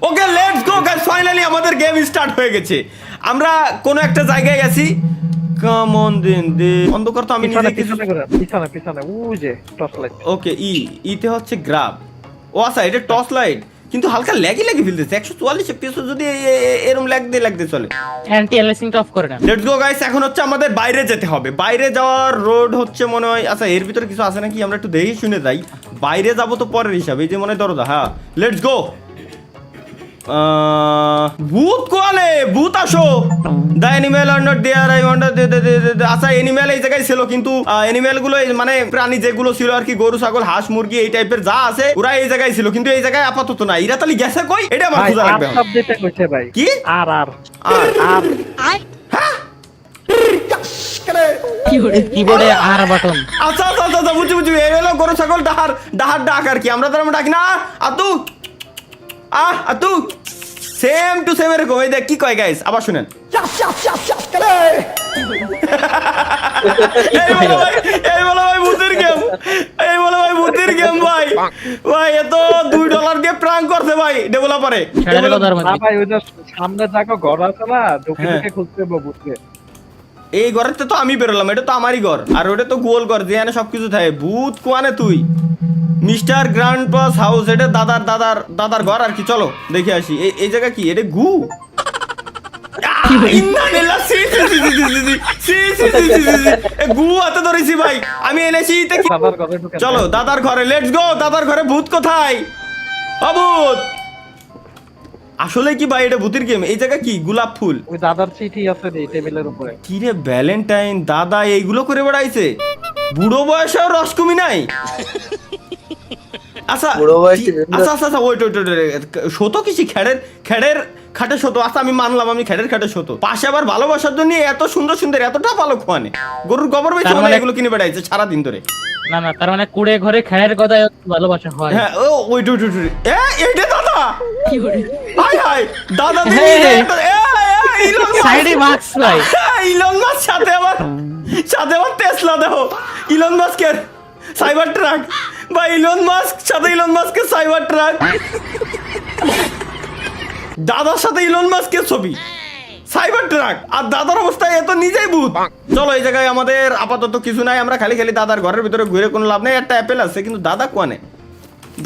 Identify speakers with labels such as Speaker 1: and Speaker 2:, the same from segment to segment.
Speaker 1: Okay let's go guys, finally আমাদের game start হয়ে গেছে। আমরা কোন একটা জায়গায় গেছি। কাম অন দে অন্ধকার তো আমি নিজে
Speaker 2: পিছনে ওই যে টর্চ লাইট।
Speaker 1: ওকে ইতে হচ্ছে গ্রাব। ও আচ্ছা, এটা টর্চ লাইট কিন্তু হালকা ল্যাগি ফেলতেছে। 144 এফপিএস যদি এরকম লাগতে চলে।
Speaker 3: অ্যান্টি অ্যালিয়াসিংটা অফ করে না।
Speaker 1: লেটস গো গাইস, এখন হচ্ছে আমাদের বাইরে যেতে হবে। বাইরে যাওয়ার রোড হচ্ছে মনে হয়, আচ্ছা এর ভিতরে কিছু আছে নাকি আমরা একটু দেখে শুনে যাই। বাইরে যাব তো পরের হিসাবে, এই যে মনে হয় দরজা। হ্যাঁ লেটস গো। ভূত কোয়ালে, ভূত আসো। The animal are not there, I wonder. আচ্ছা অ্যানিমেল এই জায়গায় ছিল, কিন্তু অ্যানিমেল গুলো মানে প্রাণী যেগুলো ছিল আর কি, গরু ছাগল হাঁস মুরগি এই টাইপের যা আছে ওরা এই জায়গায় ছিল, কিন্তু এই জায়গায় আপাতত না। এরা তাহলে গেছে কই? এটা আমার খোঁজা লাগবে।
Speaker 2: সব দিতে কইছে ভাই।
Speaker 1: কি
Speaker 2: আর
Speaker 3: কিবোর্ডে আর বাটন।
Speaker 1: আচ্ছা আচ্ছা আচ্ছা বুঝছি। এই হলো গরু ছাগল ডাহার ডাক আর কি, আমরা তার ডাকি না আতু আতু। সেম টু সেম এরকম। এই দেখ কি কয় গাইস, আবার শুনেন। এই বলো ভাই ভূতের গেম, এই বলো ভাই ভূতের গেম। ভাই এত $2 দিয়ে প্রাঙ্ক করছে ভাই ডেভেলপারে।
Speaker 2: ভাই ওই যে সামনে যাকো ঘর আছে না, ঢুকে খুঁজতে বুঝতে।
Speaker 1: এই ঘরেতে তো আমি বেরোলাম, এটা তো আমারই ঘর। আর ওটা তো গোল ঘর যেখানে সবকিছু থাকে। ভূত কোয়ানে তুই? মিস্টার গ্র্যান্ডপাস হাউস, এটা দাদার ঘর আর কি। চলো দেখে আসি। এই জায়গা কি? এটা গু গু হাতে ধরেছি ভাই আমি, এনেছি। চলো দাদার ঘরে, লেটস গো। দাদার ঘরে ভূত কোথায়? অভূত আসলে কি ভাই এটা ভূতের গেম? এই জায়গা কি? গোলাপ ফুল।
Speaker 2: ওই দাদার চিঠি আছে রে টেবিলের উপরে।
Speaker 1: কি রে ভ্যালেন্টাইন দাদা এইগুলো করে বেড়াইছে? বুড়ো বয়সেও রস কমি নাই। আচ্ছা আচ্ছা ওইট শত কিছু খেড়ের খাটে শত। আচ্ছা আমি মানলাম, আমি খেড়ের খাটে শত। পাশে আবার ভালোবাসার জন্য এত সুন্দর এতটা ভালো খোয়ানে গরুর গোবর বেচে এগুলো কিনে বেড়াইছে সারাদিন ধরে।
Speaker 3: না তার মানে কুড়ে ঘরে খেয়ার কথায় ভালোবাসা হয়।
Speaker 1: হ্যাঁ ও ওইট এইটা দাদা। হাই দাদা
Speaker 3: সাইডে মাস্ক ভাই।
Speaker 1: ইলন মাস্ক সাথে আবার টেসলা দেখো। ইলন মাস্কের সাইবার ট্রাক বা ইলন মাস্কের সাইবার ট্রাক। দাদার সাথে ইলন মাস্কের ছবি, সাইবার ট্রাক। আর দাদার অবস্থায় এত নিজেই ভূত। চলো এই জায়গায় আমাদের আপাতত কিছু নাই, আমরা খালি দাদার ঘরের ভিতরে ঘুরে কোনো লাভ নেই। একটা অ্যাপেল আছে কিন্তু দাদা কোয়ানে?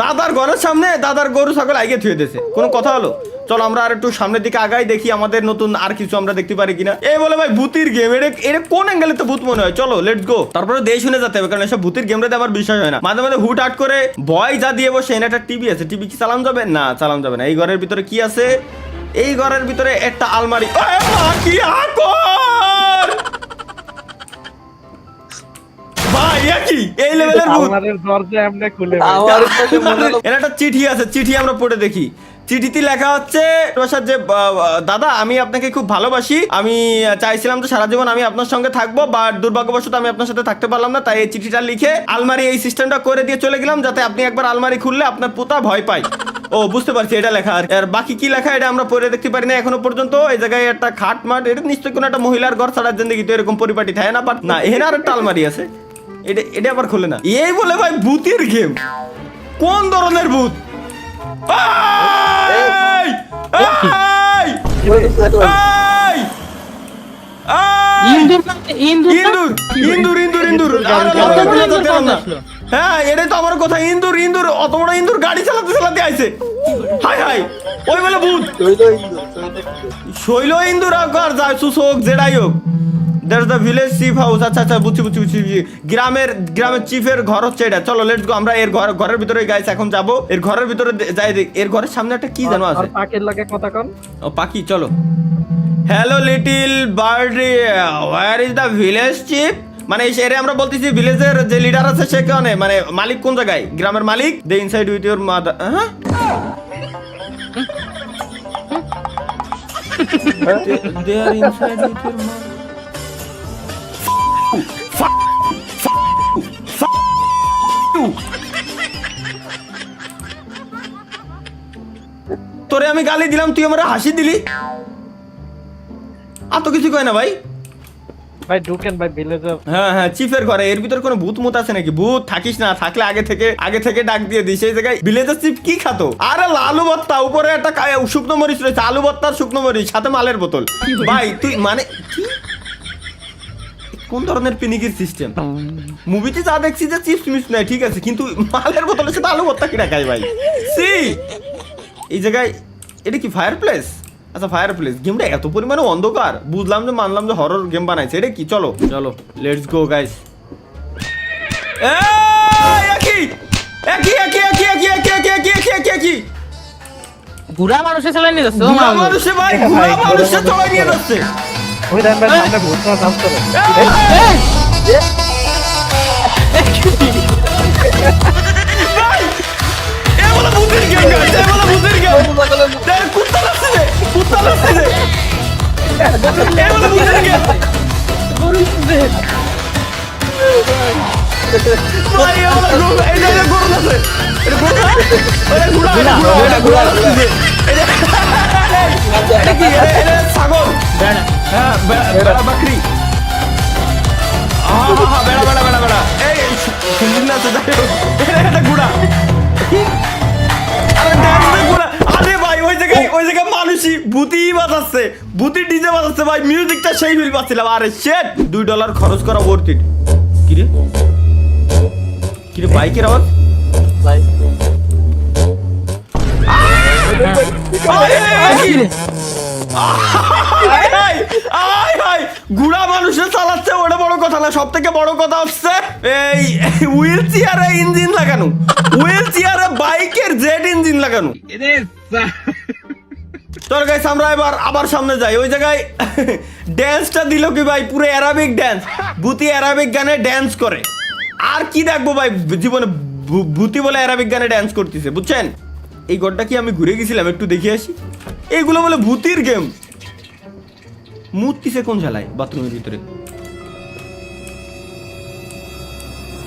Speaker 1: দাদার ঘরের সামনে দাদার গরু ছাগল আগে থুয়ে দিয়েছে, কোনো কথা হলো? চলো আমরা আর একটু সামনের দিকে আগাই, দেখি আমাদের নতুন আর কিছু আমরা দেখতে পারি কিনা। এই বলে ভাই ভূতের গেম, এটা কোন অ্যাঙ্গেলে তো ভূত মনে হয়। চলো লেটস গো। তারপরে দেশ শুনে যেতে হবে, কারণ এসব ভূতের গেমটাতে আমার বিশ্বাস হয় না। মাঝে মাঝে হুট হাট করে ভয় যা দিয়ে বসে। এনে একটা টিভি আছে, টিভি কি চালানো যাবে? না চালানো যাবে না। এই ঘরের ভিতরে কি আছে? এই ঘরের ভিতরে একটা আলমারি। কি আকর ভাই, কি এই লেভেলের ভূত?
Speaker 2: আমাদের দরজা এমনি খুলে
Speaker 1: এর একটা চিঠি আছে, চিঠি আমরা পড়ে দেখি। চিঠিতে লেখা হচ্ছে যে দাদা আমি আপনাকে খুব ভালোবাসি। আমি চাইছিলাম যে সারা জীবন আমি আপনার সঙ্গে থাকবো, বাট দুর্ভাগ্যবশত আমি আপনার সাথে থাকতে পারলাম না। তাই এই চিঠিটা লিখে আলমারি এই সিস্টেমটা করে দিয়ে চলে গেলাম, যাতে আপনি একবার আলমারি খুললে আপনার পোতা ভয় পায়। ও বুঝতে পারছি, এটা লেখা। আর বাকি কি লেখা এটা আমরা পড়ে দেখতে পারি না এখনো পর্যন্ত। এই জায়গায় একটা খাট মাঠ, এটা নিশ্চয়ই কোনো একটা মহিলার ঘর ছাড়ার জিন্দেগি তো এরকম পরিপাটি থাকে না। বাট না, এখানে আর একটা আলমারি আছে, এটা আবার খোলে না। এই বলে ভাই ভূতের গেম। কোন ধরনের ভূত? হ্যাঁ এটাই তো আমার কথা। ইন্দুর অত বড় ইন্দুর গাড়ি চালাতে আইছে। হাই ওই বলে ভূত। শৈল ইন্দুর আর যায় সুসোক যেটাই হোক। There's the village chief house. আচ্ছা বুঝছি। গ্রামের চিফের ঘর হচ্ছে এটা। চলো লেটস গো। আমরা এর ঘরের ভিতরে গাইস এখন যাব। এর ঘরের ভিতরে যাই। এর ঘরের সামনে একটা কি জানো আছে?
Speaker 2: পাখির লাগে কথা কন।
Speaker 1: ও পাখি। চলো। Hello little bird, where is the village chief? মানে এই শেরে আমরা বলতেছি ভিলেজের যে লিডার আছে সে কেনে, মানে মালিক কোন জায়গায়? গ্রামের মালিক। দে ইনসাইড উইথ ইওর মাদার। হ্যাঁ দে আর ইনসাইড উইথ ইওর মাদার। তোরে আমি গালি দিলাম, তুই আমার হাসি দিলি। আর তো কিছু কয় না ভাই।
Speaker 2: ভাই ঢুকেন ভাই ভিলেজে।
Speaker 1: হ্যাঁ হ্যাঁ চিফের ঘরে। এর ভিতর কোনো ভূত মুত আছে নাকি? ভূত থাকিস না, থাকলে আগে থেকে ডাক দিয়ে দিস। এই জায়গায় ভিলেজের চিফ কি খাতো? আরে আলু ভর্তা, উপরে একটা শুকনো মরিচ রয়েছে, আলু ভর্তা শুকনো মরিচ, সাথে মালের বোতল। ভাই তুই মানে কি কোন ধরনের পিনিকির সিস্টেম? মুভিতে যা দেখছি যে চিপস মিস নাই ঠিক আছে, কিন্তু মালের বোতলের সাথে আলু ভর্তা কিনা খাই ভাই? সি এই জায়গায় এটা কি ফায়ার প্লেস? আচ্ছা ফায়ার প্লেস। গেমটা এত পরিমাণে অন্ধকার, বুঝলাম যে মানলাম যে হরর গেম বানাইছে। এটা কি? চলো চলো লেটস গো গাইস।
Speaker 3: বুড়া মানুষের চালাই নিয়ে যাচ্ছে
Speaker 1: মানুষে ভাই ঘোড়া মানুষে চলে নিয়ে যাচ্ছে।
Speaker 2: ওই দেন ভাই সামনে ভূতরা ডান্স করে।
Speaker 1: ভাই এ বলা ভূতের গেম গাইস, এ বলা ভূতের গেম। দেখ কুত্তা লাগছে রে, কুত্তা লাগছে রে। এ বলা ভূতের গেম। ভাই এ বলা গরু, এই জায়গায় গরু আছে। এটা গরু না? আরে ঘোড়া, এটা ঘোড়া লাগছে। এটা কি? এটা ছাগল। হ্যাঁ বেড়া বাকরি। বেড়া এই সুন্দর না তো? এটা ঘোড়া। আরে ভাই ওই জায়গায় মানুষই ভূতি বাজাচ্ছে, ভূতি ডিজে বাজাচ্ছে ভাই। মিউজিকটা সেই ফিল পাচ্ছিলাম। আরে শেট, $2 খরচ করা ওয়ার্থ ইট। কিরে কিরে বাইকের আওয়াজ? গুড়া মানুষের চালাচ্ছে ওটা বড় কথা না, সব থেকে বড় কথা হচ্ছে এই হুইল চেয়ারে ইঞ্জিন লাগানো, হুইল চেয়ারে বাইকের জেট ইঞ্জিন লাগানো। তোর গাইস আমরা এবার আবার সামনে যাই। ওই জায়গায় ড্যান্সটা দিল কি ভাই? পুরো অ্যারাবিক ড্যান্স, ভূতি অ্যারাবিক গানে ড্যান্স করে। আর কি দেখবো ভাই জীবনে? ভূতি বলে অ্যারাবিক গানে ড্যান্স করতেছে, বুঝছেন? এই ঘরটা কি আমি ঘুরে গেছিলাম, একটু দেখে আসি। এইগুলো বলে ভূতির গেম। মুততিছে কোন ঝালায় বাথরুমের ভিতরে?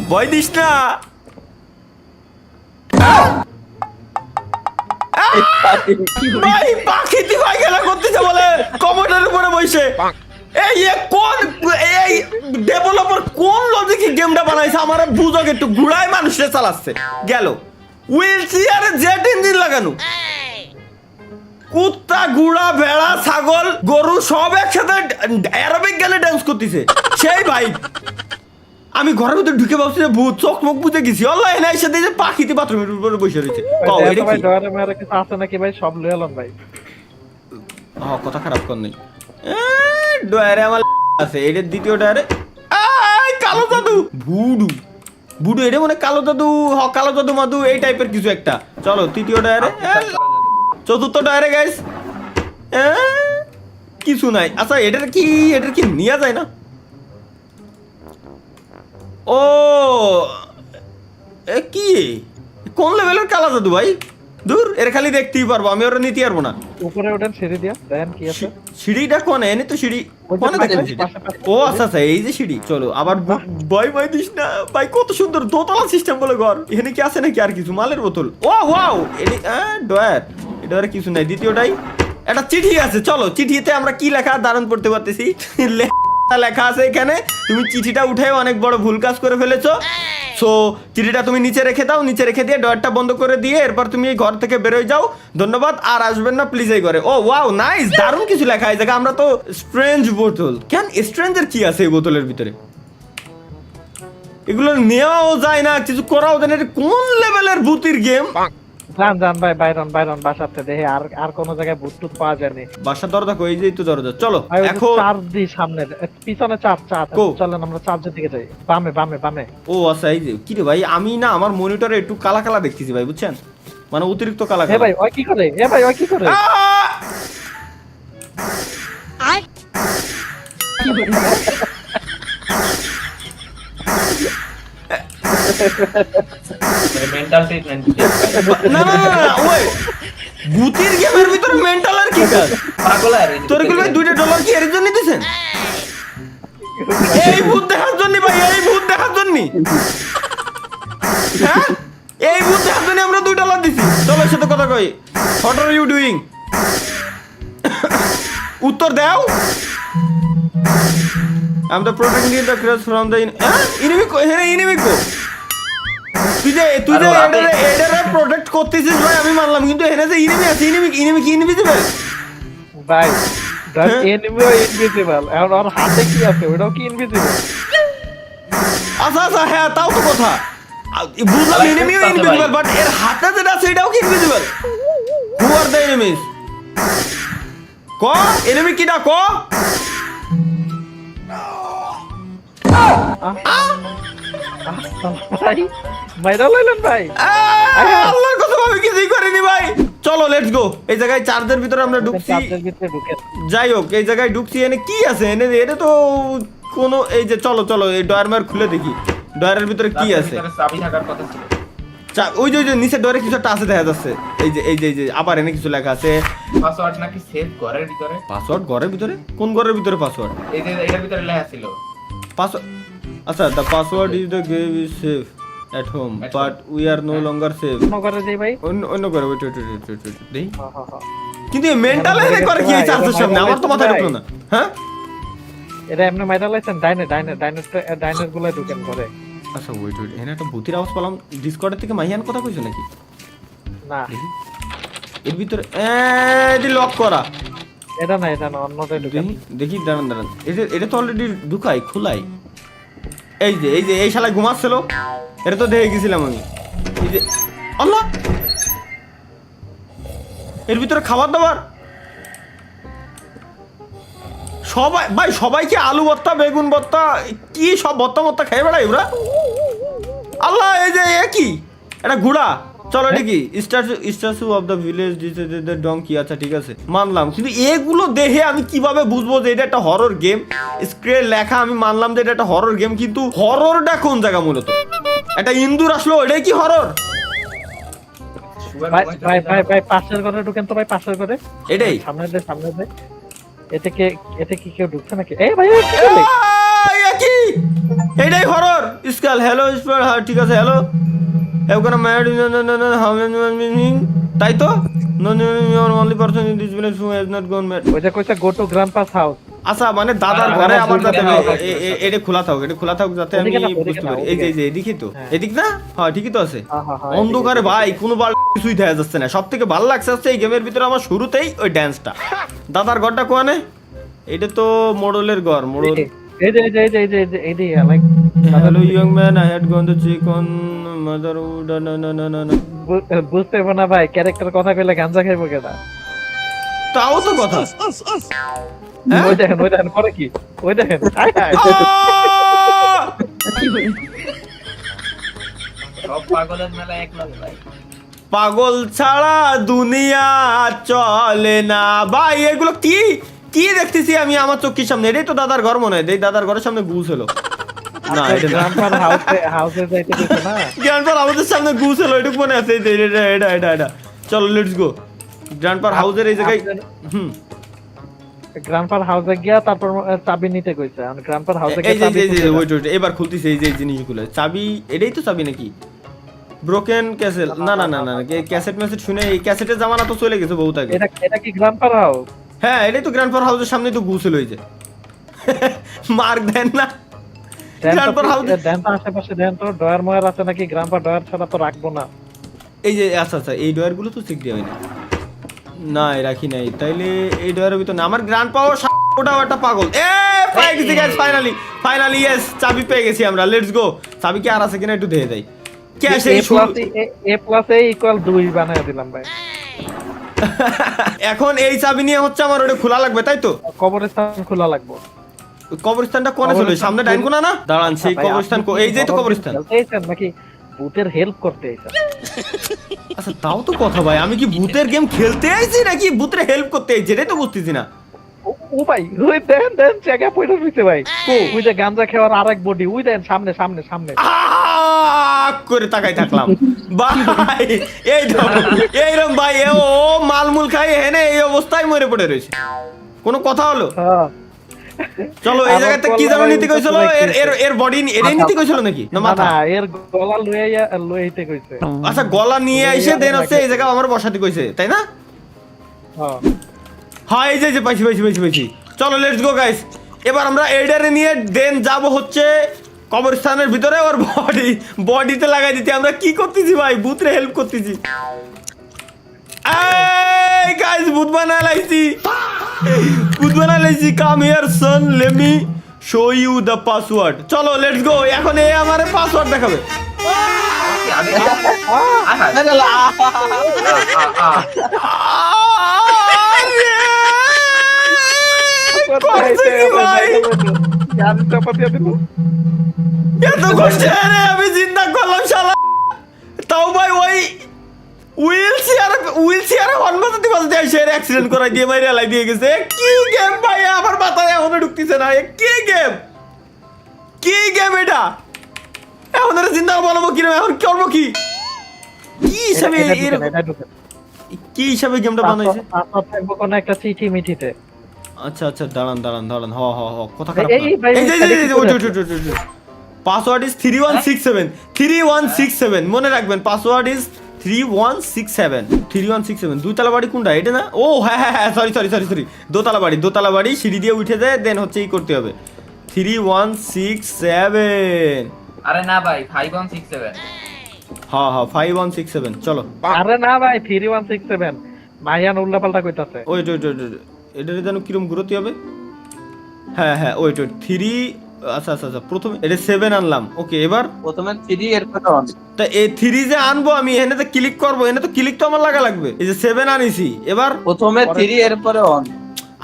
Speaker 1: ভয় দিস না। ভাই পাখিতে ভাই খেলা করতেছে বলে কমোডের উপরে বসে। এই কোন এই ডেভেলপার কোন লজিকে গেমটা বানাইছে আমার বুঝো একটু। ঘুরায় মানুষে চালাচ্ছে গেল, হুইল চেয়ারে জেট ইঞ্জিন লাগানো। কুত্তা ঘোড়া ভেড়া ছাগল গরু সব একসাথে অ্যারাবিক গানে ডান্স করতেছে সেই ভাই। আমি ঘরের ভিতরে ঢুকে ভাবছি যে ভূত, চোখ মুখ বুঝে গেছি। অনলাইনে এসে দেখি পাখিতে বাথরুমের উপরে বসে রয়েছে।
Speaker 2: ভাই ডরে মেরে কিছু আছে নাকি ভাই? সব লয়ে এলাম ভাই।
Speaker 1: কথা খারাপ কর নেই। ডয়ারে আমার আছে, এটার দ্বিতীয় ডয়ারে কালো জাদু ভুডু ভুডু, এটা মানে কালো জাদু, কালো জাদু মাদু এই টাইপের কিছু একটা। চলো তৃতীয় ডয়ারে, চতুর্থ ডয়ারে গাইস কিছু নাই। আচ্ছা এটার কি নেওয়া যায় না? ও কি কোন লেভেলের কালো জাদু ভাই? দূর, এর খালি দেখতেই পারবো, আমি ওরা নিতে পারবো না।
Speaker 2: উপরে ওঠেন সিঁড়ি দিয়া, দেখেন কি আছে।
Speaker 1: সিঁড়িটা কোনে? এনে তো সিঁড়ি কোনে দেখেন? ও আচ্ছা আচ্ছা এই যে সিঁড়ি। চলো আবার ভয় দিস না ভাই। কত সুন্দর দোতলা সিস্টেম বলে ঘর। এখানে কি আছে নাকি আর কিছু? মালের বোতল। ও ওয়াও, এটি ডয়ার, এটা আর কিছু নাই। দ্বিতীয়টাই একটা চিঠি আছে। চলো চিঠিতে আমরা কি লেখা দারুণ পড়তে পারতেছি। লেখা আছে এখানে, তুমি চিঠিটা উঠে অনেক বড় ভুল কাজ করে ফেলেছো। সো চিঠিটা তুমি নিচে রেখে দাও, নিচে রেখে দিয়ে ডয়ারটা বন্ধ করে দিয়ে এরপর তুমি এই ঘর থেকে বেরোয় যাও। ধন্যবাদ, আর আসবেন না প্লিজ এই ঘরে। ও ওয়াও নাইস, দারুণ কিছু লেখা এই জায়গা। আমরা তো স্ট্রেঞ্জ বোতল। কেন স্ট্রেঞ্জের কি আছে এই বোতলের ভিতরে? এগুলো নেওয়াও যায় না, কিছু করাও যায় না। এটা কোন লেভেলের ভূতির গেম?
Speaker 2: জান ভাই বাইরন বাসাতে দেখে আর কোন জায়গায় ভূত টুত পাওয়া যায়নি।
Speaker 1: বাসার দরজা কই? যে তো দরজা। চলো এখন
Speaker 2: চার্জ দি সামনে, পিছনে চার্জ চলেন আমরা চার্জের দিকে যাই। বামে।
Speaker 1: ও আচ্ছা এই যে কি রে ভাই, আমি না আমার মনিটরে একটু কালা কালা দেখতেছি ভাই, বুঝছেন? মানে অতিরিক্ত কালা কালা।
Speaker 2: ভাই ওই কি করে? কি করে?
Speaker 3: Mental treatment.
Speaker 1: না ওই ভূতির গেমের ভিতরে মেন্টাল আর কি কাজ?
Speaker 3: পাগল আর
Speaker 1: তোর কি ভাই $2 কি এর জন্য দিছেন? এই ভূত দেখার জন্য ভাই, এই ভূত দেখার জন্য। হ্যাঁ এই ভূত দেখার জন্য আমরা $2 দিছি। চলো সাথে কথা কই। What are you doing? উত্তর দাও। I am the protecting the cross from the enemy enemy কো তুই যে এটারে প্রোটেক্ট করতেছিস ভাই আমি মানলাম কিন্তু এখানে যে এনিমি আছে এনিমি কি ইনভিজিবল
Speaker 2: ভাই দ্যাট এনিমিও ইনভিজিবল আর ওর হাতে কি আছে ওটাও কি ইনভিজিবল
Speaker 1: আচ্ছা হ্যাঁ তাও তো কথা বুঝলাম এনিমিও ইনভিজিবল বাট এর হাতে যেটা আছে এটাও কি invisible who are the enemies ক এনিমি কিটা ক
Speaker 2: ভাই মাইরা লাইলেন ভাই
Speaker 1: আল্লাহর কসম আমি কিছুই করিনি ভাই চলো লেটস গো এই জায়গায় চার্জের ভিতরে আমরা ঢুকছি
Speaker 2: চার্জের ভিতরে ঢুকে
Speaker 1: যাই হোক এই জায়গায় ঢুকছি এনে কি আছে এনে এটা তো কোনো এই যে চলো এই ডয়ারমার খুলে দেখি ডয়ারের ভিতরে কি আছে
Speaker 4: চাবি থাকার কথা ছিল
Speaker 1: ওই যে নিচে ডয়ারে কিছু একটা আছে দেখা যাচ্ছে এই যে আবার এনে কিছু লেখা আছে
Speaker 4: পাসওয়ার্ড নাকি সেভ ঘরের ভিতরে
Speaker 1: পাসওয়ার্ড ঘরের ভিতরে কোন ঘরের ভিতরে পাসওয়ার্ড
Speaker 4: এই যে এটার ভিতরে লেখা ছিল
Speaker 1: পাসওয়ার্ড আচ্ছা the password is the game is safe at home but we are no longer safe
Speaker 2: কোন করে যাই ভাই
Speaker 1: অন্য করে ওয়েট দেই
Speaker 2: হ্যাঁ
Speaker 1: কিন্তু মেন্টাল এনে করে কি এই চার্জের সামনে আমার তো মাথায় ঢুকলো না হ্যাঁ
Speaker 2: এটা এমনি মাইরা লাইছেন ডাইনের গুলো ঢুকেন ঘরে
Speaker 1: আচ্ছা ওয়েট এখানে একটা ভূতির আওয়াজ পেলাম ডিসকর্ডের থেকে মাহিয়ান কথা কইছো নাকি
Speaker 2: না
Speaker 1: দেখি এর ভিতরে এডি লক করা
Speaker 2: এটা না অন্যটা ঢুকেন
Speaker 1: দেখি দাঁড়ান এটা তো অলরেডি ঢুকাই খোলাই এই যে এই শালায় ঘুমাচ্ছিল এটা তো দেখে গেছিলাম আমি এই যে আল্লাহ এর ভিতরে খাবার দাবার সবাই কি আলু ভর্তা বেগুন ভর্তা কি সব ভর্তা খেয়ে বেড়াই ওরা আল্লাহ এই যে কি এটা ঘোড়া চলো এটা কি statue of the village donkey আচ্ছা ঠিক আছে মানলাম কিন্তু এগুলো দেখে আমি কিভাবে বুঝবো যে এটা একটা হরর গেম স্ক্রিনে লেখা আমি মানলাম যে এটা একটা হরর গেম কিন্তু হররটা কোন জায়গা মূলত একটা ইন্দুর আসলো এটাই কি হরর
Speaker 2: ভাই পাশের ঘরে ঢুকেন তো ভাই পাশের ঘরে
Speaker 1: এটাই
Speaker 2: সামনে দে এতে কি কেউ ঢুকছে নাকি এই ভাই কি করলি?
Speaker 1: কি এটাই হরর স্কাল হ্যালো ঠিক আছে হ্যালো এখানে ম্যাড তাই তো only person in this village who has not gone mad
Speaker 2: ওইটা কইছে গো টু গ্র্যান্ডপাস হাউস
Speaker 1: আচ্ছা মানে দাদার ঘরে আবার যাতে এটা খোলা থাক যাতে আমি বুঝতে পারি এই যে এদিকে তো এদিক না হ্যাঁ ঠিকই তো আছে অন্ধকারে ভাই কোনো বার কিছুই দেখা যাচ্ছে না সব থেকে ভালো লাগছে এই গেমের ভিতরে আমার শুরুতেই ওই ড্যান্সটা দাদার ঘরটা কোয়ানে এটা তো মোড়লের ঘর মোড়ল
Speaker 2: এই like
Speaker 1: hello young man I had gone the check on মাদারউড না
Speaker 2: বুঝতে পারো না ভাই ক্যারেক্টার কথা কইলে গাঞ্জা খাইবো কেডা
Speaker 1: তাও তো কথা
Speaker 2: ওই দেখেন করে কি ওই দেখেন
Speaker 4: সব পাগলের মেলা এক লাগে ভাই
Speaker 1: পাগল ছাড়া দুনিয়া চলে না ভাই এগুলো কি দেখতেছি আমি আমার চোখের সামনে এটাই তো দাদার ঘর মনে হয় দাদার ঘরের সামনে গুছ হলো না এটা
Speaker 2: গ্র্যান্ডপার হাউসে যাইতে দিতে না
Speaker 1: গ্র্যান্ডপার আমাদের সামনে গুছ হলো এটুকু মনে আছে এটা চলো লেটস গো গ্র্যান্ডপার হাউসের এই জায়গায়
Speaker 2: গ্র্যান্ডপার হাউসে গিয়া তারপর চাবি নিতে কইছে আর গ্র্যান্ডপার হাউসে
Speaker 1: এই যে ওয়েট এবার খুলতেছে এই যে জিনিসগুলো চাবি এটাই তো চাবি নাকি ব্রোকেন ক্যাসেল না ক্যাসেট মেসেজ শুনে এই ক্যাসেটের জামানা তো চলে গেছে বহুত আগে
Speaker 2: এটা কি গ্র্যান্ডপার হাউস
Speaker 1: হ্যাঁ এটাই তো গ্র্যান্ডপার হাউসের সামনে তো গুছিল হইছে মার্ক দেন না গ্র্যান্ডপার হাউস
Speaker 2: দেন তো আশেপাশে দেন তো ডয়ার ময়ার আছে নাকি গ্র্যান্ডপার ডয়ার ছাড়া তো রাখবো না
Speaker 1: এই যে আচ্ছা এই ডয়ার গুলো তো চেক দেওয়া হয়নি না রাখি নাই তাইলে এই ডয়ারের ভিতর না আমার গ্র্যান্ডপাও ওটাও একটা পাগল পাই গেছি গাইস ফাইনালি ইয়েস চাবি পেয়ে গেছি আমরা লেটস গো চাবি কি আর আছে কিনা একটু দেখে দেই ক্যাশ এই
Speaker 2: a ইকুয়াল 2 বানায় দিলাম ভাই
Speaker 1: এখন এই চাবি নিয়ে হচ্ছে আমার ওটা খোলা লাগবে তাই তো
Speaker 2: কবরস্থান খোলা লাগবে
Speaker 1: কবরস্থানটা কোনে ছিল সামনে ডাইন কোনা না দাঁড়ান সেই কবরস্থান এই যে তো কবরস্থান
Speaker 2: এইছেন নাকি ভূতের হেল্প করতে আইছেন
Speaker 1: আচ্ছা তাও তো কথা ভাই আমি কি ভূতের গেম খেলতে আইছি নাকি ভূতের হেল্প করতে আইছি এটাই তো বুঝতেছি না
Speaker 2: ও ভাই ওই দেন জায়গা পয়টা হইছে ভাই ওই যে গাঞ্জা খাওয়ার আরেক বডি ওই দেন সামনে
Speaker 1: করে তাকাই থাকলাম ভাই এইরকম ভাই ও মালমুল খাই হেনে এই অবস্থায় মরে পড়ে রয়েছে কোনো কথা হলো চলো এই জায়গাতে কি জানো নিতে কইছিল এর বডি এটাই নিতে কইছিল নাকি না মাথা
Speaker 2: না এর গলা লইতে কইছে
Speaker 1: আচ্ছা গলা নিয়ে আইছে দেন হচ্ছে এই জায়গা আমার বসাতে কইছে তাই না
Speaker 2: হ্যাঁ
Speaker 1: হ্যাঁ এই যে পাইছি চলো লেটস গো গাইস এবার আমরা এইডারে নিয়ে দেন যাব হচ্ছে কবরস্থানের ভিতরে, ওর বডিতে লাগাই দিতে। আমরা কি করতেছি ভাই, ভূতরে হেল্প করতেছি। এই গাইস, ভূত বানায় লাইছি, ভূত বানায় লাইছি। Come here son, let me show you the password. চলো লেটস গো। এখন এ আমারে পাসওয়ার্ড দেখাবে। করতেছি ভাই, এত কষ্ট আমি চিন্তা করলাম শালা। তাও ভাই ওই হুইল চেয়ারে হনবাজাতে বাজাতে এসে অ্যাক্সিডেন্ট করাই দিয়ে মাইরে লাই দিয়ে গেছে। কি গেম ভাই, আমার মাথায় এখনো ঢুকতেছে না। কি গেম, কি গেম এটা? এখন এটা চিন্তা বলবো কি, এখন করবো কি, কি হিসাবে কি হিসাবে গেমটা বানাইছে?
Speaker 2: কোন একটা চিঠি মিঠিতে।
Speaker 1: আচ্ছা আচ্ছা, দাঁড়ান দাঁড়ান দাঁড়ান। হ হ হ, কথা খারাপ।
Speaker 2: এই ভাই,
Speaker 1: পাসওয়ার্ড ইজ 3167 3167। মনে রাখবেন, পাসওয়ার্ড ইজ 3167 3167। দুইতলা বাড়ি কোনটা, এটা না? ও হ্যাঁ হ্যাঁ হ্যাঁ, সরি সরি সরি সরি, দোতলা বাড়ি সিঁড়ি দিয়ে উঠে যায়, দেন হচ্ছে এই করতে হবে 3167।
Speaker 4: আরে না ভাই 5167।
Speaker 1: হ্যাঁ হ্যাঁ 5167। চলো।
Speaker 2: আরে না ভাই 3167, মাইয়ান উল্লাপাল্টা কইতাছে।
Speaker 1: ওয়েট ওয়েট ওয়েট, এটা যেন কিরম ঘুরতে হবে। হ্যাঁ হ্যাঁ ওয়েট ওয়েট, 3। আচ্ছা আচ্ছা আচ্ছা, প্রথমে এটা 7 আনলাম। ওকে, এবার
Speaker 5: প্রথমে 3 এরপরে 1।
Speaker 1: তা এই 3 যে আনবো আমি, এখানে তো ক্লিক করবো, এখানে তো ক্লিক তো আমার লাগবে। এই যে 7 আনিছি, এবার
Speaker 5: প্রথমে 3 এরপরে 1।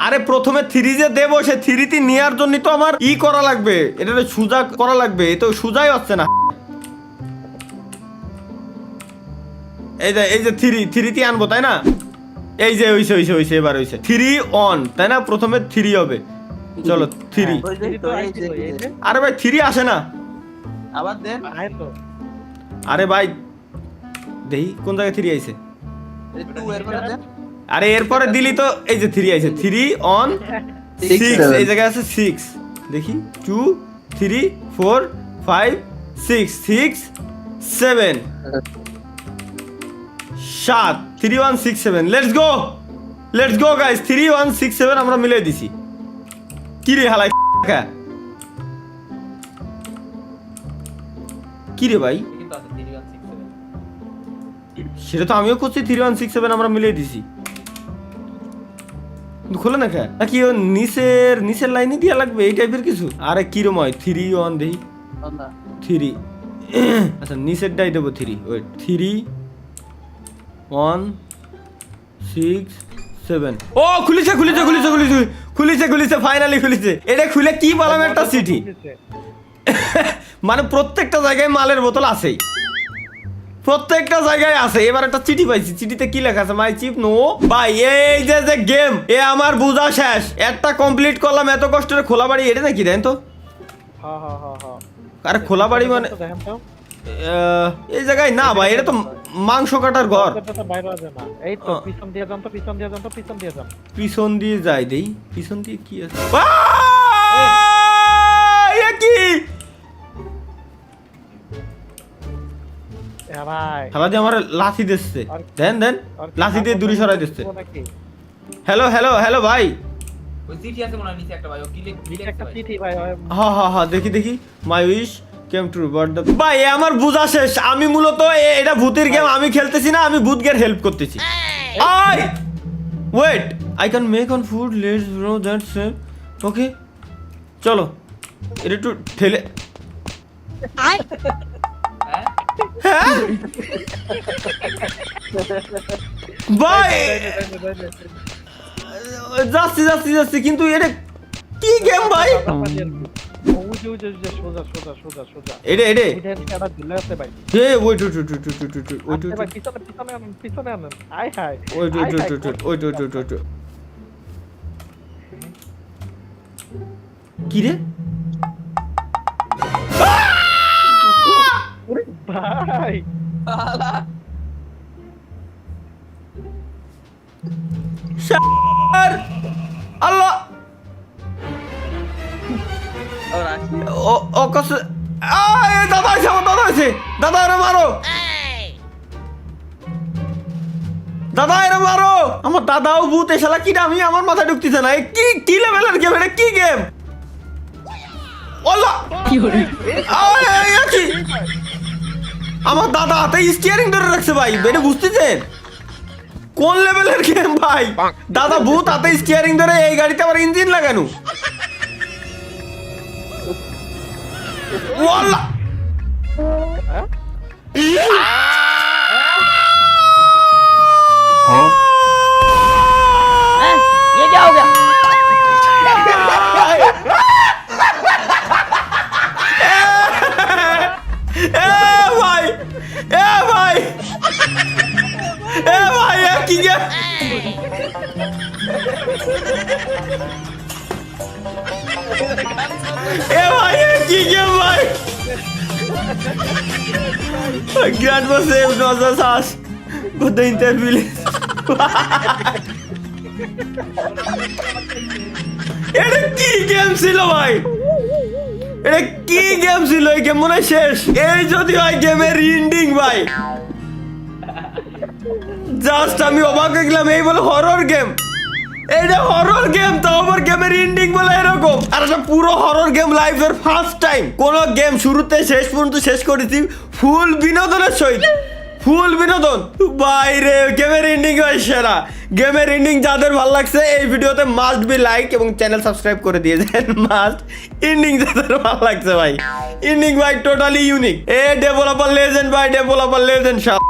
Speaker 1: আরে প্রথমে 3 যে দেবো, সে 3টি নেওয়ার জন্য তো আমার ই করা লাগবে, এটা তো সোজা করা লাগবে। এ তো সোজাই হচ্ছে না। এই যে 3টি আনবো, তাই না? এই যে হইছে এবার হইছে 3 অন, তাই না? প্রথমে 3 হবে। চলো 3।
Speaker 5: ওই যে,
Speaker 1: আরে ভাই 3 আসে না।
Speaker 5: আবার দেন।
Speaker 2: আয় তো
Speaker 1: আরে ভাই দেখি কোন জায়গায় 3 আইছে।
Speaker 5: 2 এরপরে দেন।
Speaker 1: আরে এরপরে দিলি তো, এই যে 3 আইছে। 3 অন 6, এই জায়গায় আছে 6। দেখি 2 3 4 5 6 6 7 7 3167। লেটস গো গাইস, 3167 আমরা মিলাই দিছি। কি রে হালাই কি রে ভাই,
Speaker 4: কিন্তু আছে 3167।
Speaker 1: সেটা তো আমিও করছি। 3167 আমরা মিলিয়ে দিছি, কিন্তু খোলে না খা নাকি? ও নিচের লাইনে দিয়া লাগবে এই টাইপের কিছু। আরে কিরম হয় 3 অন দেই, 3 আচ্ছা নিচেরটাই দেবো 3। ওয়েট 3 1 6 7। ও খুলেছে ফাইনালি খুলেছে। এটা খুলে কি বললাম, একটা চিঠি। মানে প্রত্যেকটা জায়গায় মালের বোতল আছেই, প্রত্যেকটা জায়গায় আছে। এবার একটা চিঠি পাইছি, চিঠিতে কি লেখা আছে? মাই চিপ নো ভাই। এই যে গেম, এ আমার বোঝা শেষ। একটা কমপ্লিট করলাম, এত কষ্টের খোলা বাড়ি। এটা নাকি দেন তো?
Speaker 2: হ্যাঁ হ্যাঁ হ্যাঁ হ্যাঁ,
Speaker 1: আরে খোলা বাড়ি মানে
Speaker 2: দেখেন তো
Speaker 1: এই জায়গায় না ভাই, এটা তো মাংস কাটার ঘর।
Speaker 2: এটা বাইরে আছে না। এই তো পিছন দিয়ে যান তো, পিছন দিয়ে যান।
Speaker 1: পিছন দিয়ে যাই দেই, পিছন দিয়ে কি আছে? এ কি
Speaker 2: এ ভাই,
Speaker 1: খেলা দিয়ে আমার লাথি দিচ্ছে। দেন লাথি দিয়ে দূরে সরাই দিচ্ছে। হ্যালো ভাই।
Speaker 4: ওই চিঠি আছে মনে হয় নিচে একটা ভাই, ও ক্লিক
Speaker 2: একটা চিঠি ভাই।
Speaker 1: হ্যাঁ দেখি my wish came true but the ভাই, আমার বুঝা শেষ। আমি মূলত এটা ভূতের গেম আমি খেলতেছি না, আমি ভূতকে হেল্প করতেছি। I wait, I can make on food, let's bro that same. Okay চলো এটা একটু ঠেলে।
Speaker 4: হ্যাঁ
Speaker 1: হ্যাঁ ভাই যাচ্ছি, কিন্তু এটা কি গেম ভাই? এটা এ ওয়েট কি রে
Speaker 2: ভাই,
Speaker 1: আল্লাহ
Speaker 5: আর আসি।
Speaker 1: ও কস দাদা আছে, আমার দাদা আছে। দাদা এরা মারো, আমার দাদাও ভূত। এ শালা কি আমি আমার মাথায় ঢুকতেছে না। কি লেভেলের গেম এটা? কি গেম? ওলা কি আমার দাদা হাতে স্টিয়ারিং ধরে রাখছে ভাই, এটা বুঝতেছেন কোন লেভেলের গেম ভাই? দাদা ভূত হাতে স্টিয়ারিং ধরে, এই গাড়িতে আবার ইঞ্জিন লাগানো। ওয়াল্লাহ
Speaker 3: ये क्या हो गया?
Speaker 1: ভাই ভাই ভাই কি গেম? ভাই কি গেম ভাই? গ্র্যান্ড বস সেভ নজর সাস কোথায় ইন্টারভিউ? এটা কি গেম ছিল ভাই? এটা কি গেম ছিল? এই গেম মনে হয় শেষ। এই যদি হয় গেমের এন্ডিং ভাই, জাস্ট আমি অবাক হয়ে গেলাম। এই বলে হরর গেম, এটা হরর গেম, তো আবার গেমের এন্ডিং বলে এরকম। আর এটা পুরো হরর গেম লাইফের ফার্স্ট টাইম কোন গেম শুরুতে শেষ পর্যন্ত শেষ করেছি ফুল বিনোদনের সহিত, ফুল বিনোদন বাইরে। গেমের এন্ডিং হয় সেরা। গেমের এন্ডিং যাদের ভালো লাগছে এই ভিডিওতে মাস্ট বি লাইক এবং চ্যানেল সাবস্ক্রাইব করে দিয়ে দেন। মাস্ট এন্ডিং যাদের ভালো লাগছে ভাই, এন্ডিং ভাই টোটালি ইউনিক। এ ডেভেলপার লেজেন্ড ভাই, ডেভেলপার লেজেন্ড সব।